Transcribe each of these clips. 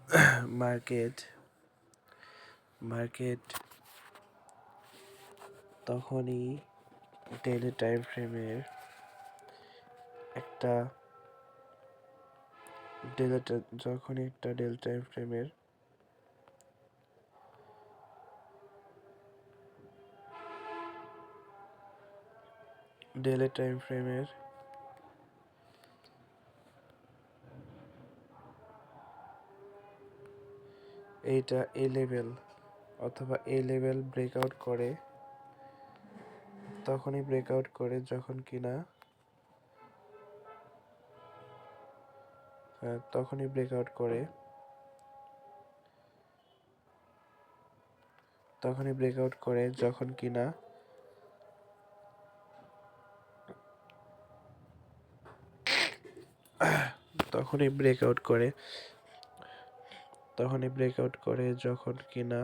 Market market তখনই daily time ফ্রেমের একটা যখনই একটা ডেইলি টাইম ফ্রেমের এইটা এ লেভেল অথবা এ লেভেল ব্রেকআউট করে তখনই ব্রেকআউট করে যখন কিনা তখনই ব্রেকআউট করে যখন কিনা তখনই ব্রেকআউট করে যখন কিনা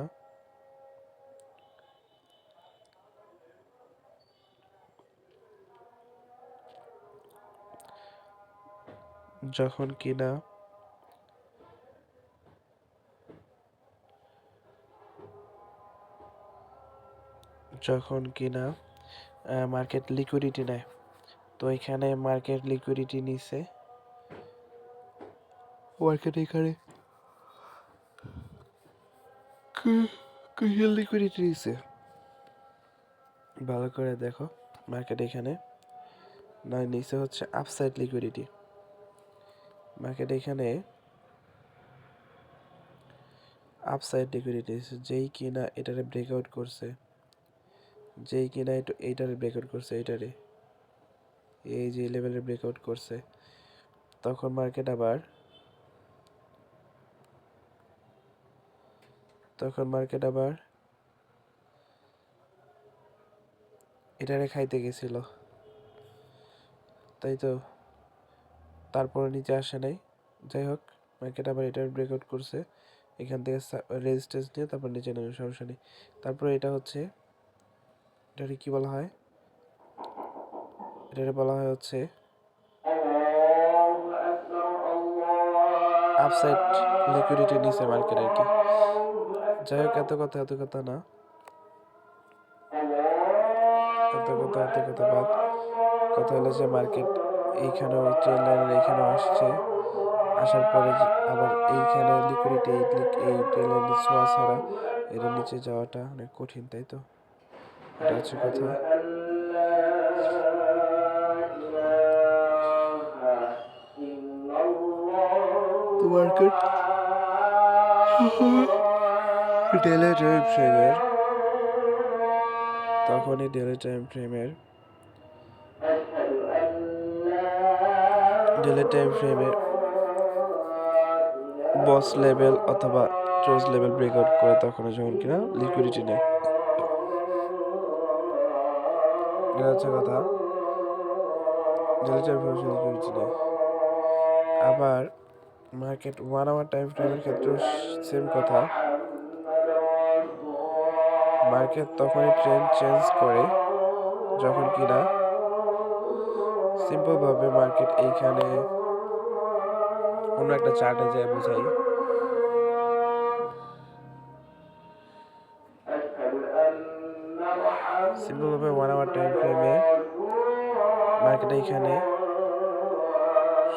যখন কিনা মার্কেট লিকুইডিটি নেয়। তো এখানে মার্কেট লিকুইডিটি নিছে, মার্কেট এখানে লিকুইডিটি নিছে, ভালো করে দেখো। মার্কেট এখানে নয় নিচে হচ্ছে আপসাইড লিকুইডিটি। মার্কেট এখানে আপসাইড লিকুইডিটি যেই কিনা এটারে ব্রেকআউট করছে, এইটারে এই যে লেভেলে ব্রেকআউট করছে, তখন মার্কেট আবার এটারে খাইতে গেছিল, তাই তো। তারপরে নিচে আসে নাই। যাই হোক, মার্কেট আবার এটার ব্রেকআউট করছে, এখান থেকে রেজিস্ট্যান্স নিয়ে তারপর নিচে নেমে, সমস্যা নেই। তারপরে এটারে কি বলা হয়, হচ্ছে আপসাইড লিকুইডিটি নিচে মার্কেট আর কি। যাই হোক, এত কথা না, বাদ। কথা হলো যে মার্কেট এইখানেও ট্রেন লাইনের এইখানেও আসছে, আসার পরে আবার এইখানে লিকুইডিটি এই ট্রেন লাইনের ছোঁয়া ছাড়া এর নিচে যাওয়াটা অনেক কঠিন, তাই তো। এটা হচ্ছে কথা। মার্কেট ডেইলি টাইম ফ্রেমের বস লেভেল অথবা ক্লোজ লেভেল ব্রেকআউট করে তখন যখন কিনা লিকুইডিটি নেয়। এটা হচ্ছে কথা, লিকুইডিটি নেয়। আবার মার্কেট 1 আওয়ার টাইম ফ্রেমের ক্ষেত্রেও সেম কথা। মার্কেট তখনই ট্রেন্ড চেঞ্জ করে যখন কিনা সিম্পল ভাবে মার্কেট এইখানে অন্য একটা চার্টে যায় বোঝাই। সিম্পল ভাবে 1 আওয়ার টাইম ফ্রেমে মার্কেট এইখানে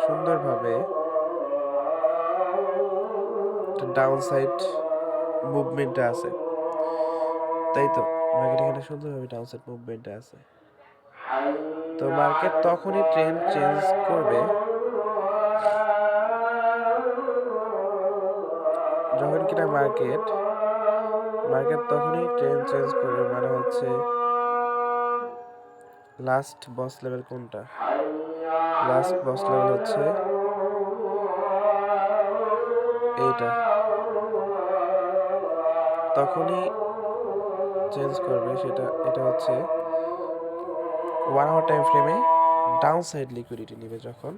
সুন্দরভাবে ডাউন সাইড মুভমেন্টে আছে, তাই তো। মার্কেট এখানে সুন্দরভাবে ডাউন সাইড মুভমেন্টে আছে। তো মার্কেট তখনই ট্রেন্ড চেঞ্জ করবে যখন কিনা মার্কেট তখনই ট্রেন্ড চেঞ্জ করবে, মানে হচ্ছে লাস্ট বস লেভেল কোনটা? লাস্ট বস লেভেল হচ্ছে এইটা, তখনই চেঞ্জ করবে এটা হচ্ছে 1 আওয়ার টাইম ফ্রেমে ডাউন সাইড লিকুইডিটি নেবে তখন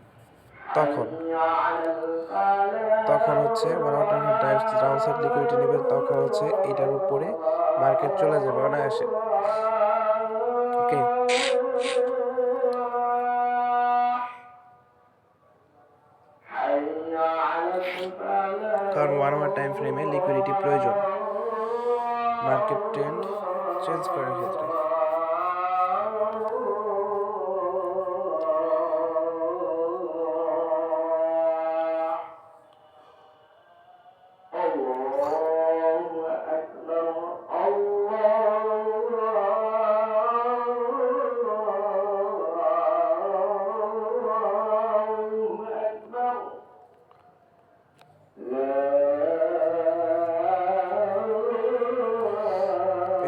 হচ্ছে 1 hour time downside liquidity নেবে, তখন হচ্ছে এটার উপরে মার্কেট চলে যাবে অনায়াসে। ওকে, কারণ 1 আওয়ার আওয়ার টাইম ফ্রেমে লিকুইডিটি প্রয়োজন মার্কেট ট্রেন্ড চেঞ্জ করার ক্ষেত্রে।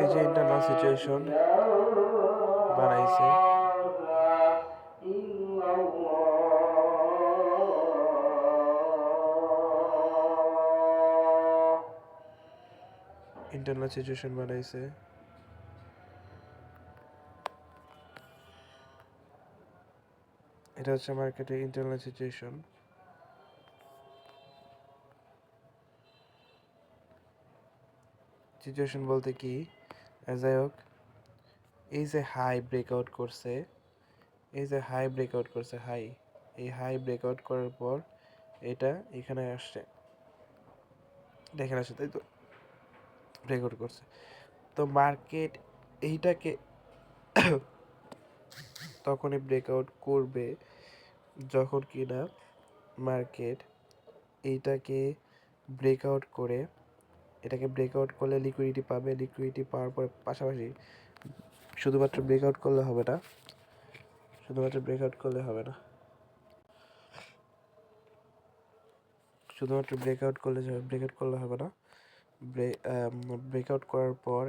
এই যে ইন্টারনাল সিচুয়েশন বানাইছে, ইন্টারনাল সিচুয়েশন বানাইছে। এটা হচ্ছে মার্কেটের ইন্টারনাল সিচুয়েশন। সিচুয়েশন বলতে কি, যাই হোক, এই যে হাই ব্রেকআউট করছে, এই যে হাই ব্রেকআউট করছে, হাই, এই হাই ব্রেকআউট করার পর এটা এখানে আসছে, দেখেন আসছে, তাই তো ব্রেকআউট করছে। তো মার্কেট এইটাকে তখনই ব্রেকআউট করবে যখন কিনা মার্কেট এইটাকে ব্রেকআউট করে, এটাকে ব্রেকআউট করলে লিকুইডিটি পাবে, লিকুইডিটি পাওয়ার পর পাশাপাশি শুধুমাত্র ব্রেকআউট করলে হবে না, শুধুমাত্র ব্রেকআউট করলে হবে না, শুধুমাত্র ব্রেকআউট করলে ব্রেকআউট করলে হবে না, ব্রেকআউট করার পর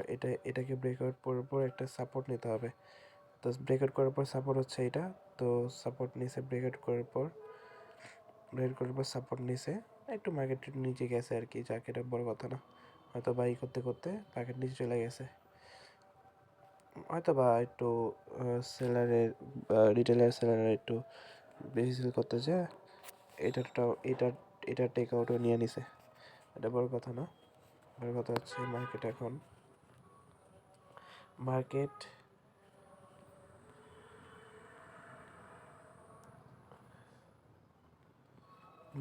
এটাকে ব্রেকআউট করার পর একটা সাপোর্ট নিতে হবে। তো ব্রেকআউট করার পর সাপোর্ট হচ্ছে এটা, তো সাপোর্ট নিছে, ব্রেকআউট করার পর সাপোর্ট নিছে, একটু মার্কেট নিচে গেছে আর কি, যাকে এটা বড় কথা না, হয়তো বাই করতে করতে মার্কেট নিচে চলে গেছে, হয়তো বা একটু সেলারের রিটেলার সেলারের একটু বেশি সেল করতে যায়, এটা টেক আউটও নিয়ে নিছে, এটা বড় কথা না। বড় কথা হচ্ছে মার্কেট এখন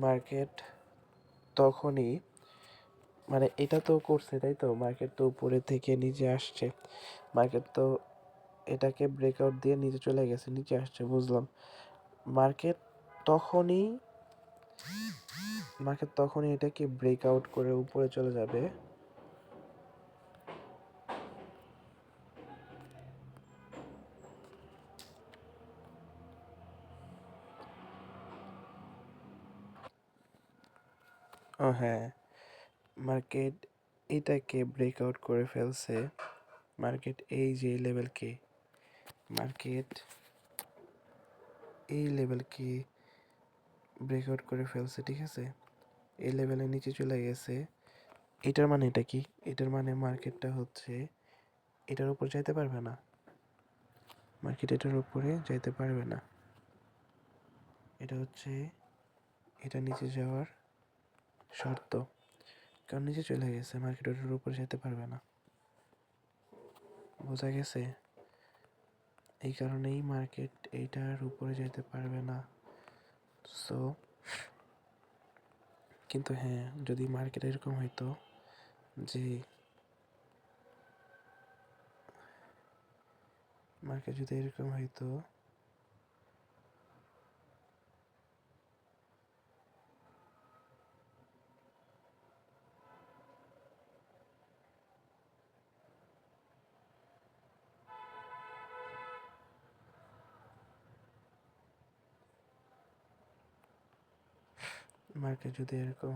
মার্কেট তখনই, মানে এটা তো করছে তাই তো, মার্কেট তো উপরে থেকে নিচে আসছে, মার্কেট তো এটাকে ব্রেকআউট দিয়ে নিচে চলে গেছে, নিচে আসছে, বুঝলাম। মার্কেট তখনই এটাকে ব্রেকআউট করে উপরে চলে যাবে, ও হ্যাঁ, মার্কেট এটাকে ব্রেকআউট করে ফেলছে, মার্কেট এই যে লেভেলকে, মার্কেট এই লেভেলকে ব্রেকআউট করে ফেলছে, ঠিক আছে, এই লেভেলের নিচে চলে গেছে। এটার মানে এটা কি, এটার মানে মার্কেটটা হচ্ছে এটার উপর যাইতে পারবে না, মার্কেট এটার উপরে যাইতে পারবে না, এটা হচ্ছে এটা নিচে যাওয়ার শর্ত, কারণ নিচে চলে গেছে, মার্কেট ওটার উপরে যেতে পারবে না, বোঝা গেছে। এই কারণেই মার্কেট এইটার উপরে যেতে পারবে না। সো কিন্তু হ্যাঁ, যদি মার্কেট এরকম হইতো যে মার্কেট যদি এরকম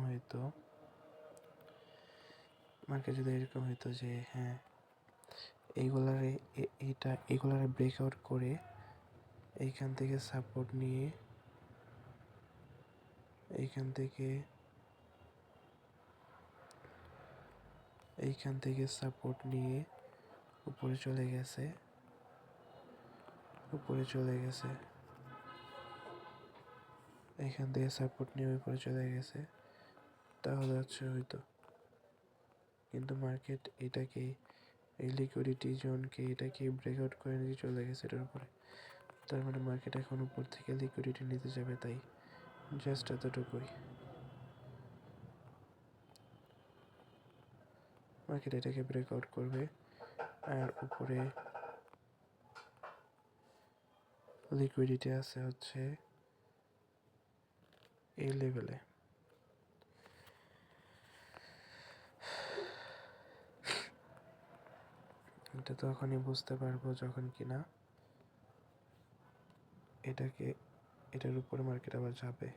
হইতো মার্কেট যদি এরকম হইতো যে হ্যাঁ, এইগুলারে ব্রেকআউট করে এইখান থেকে সাপোর্ট নিয়ে, এইখান থেকে সাপোর্ট নিয়ে উপরে চলে গেছে, এইখান থেকে সাপোর্ট নিয়ে উপরে চলে গেছে, তাহলে হচ্ছে হয়তো, কিন্তু মার্কেট এটাকে, এই লিকুইডিটি জোনকে এটাকে ব্রেকআউট করে নিয়ে চলে গেছে এটার উপরে, তার মানে মার্কেট এখন উপর থেকে লিকুইডিটি নিতে যাবে, তাই জাস্ট এতটুকুই। মার্কেট এটাকে ব্রেকআউট করবে, আর উপরে লিকুইডিটি আছে হচ্ছে এই লেভেলে। এটা তখনই বুঝতে পারবো যখন কিনা এটার উপরে মার্কেট আবার যাবে।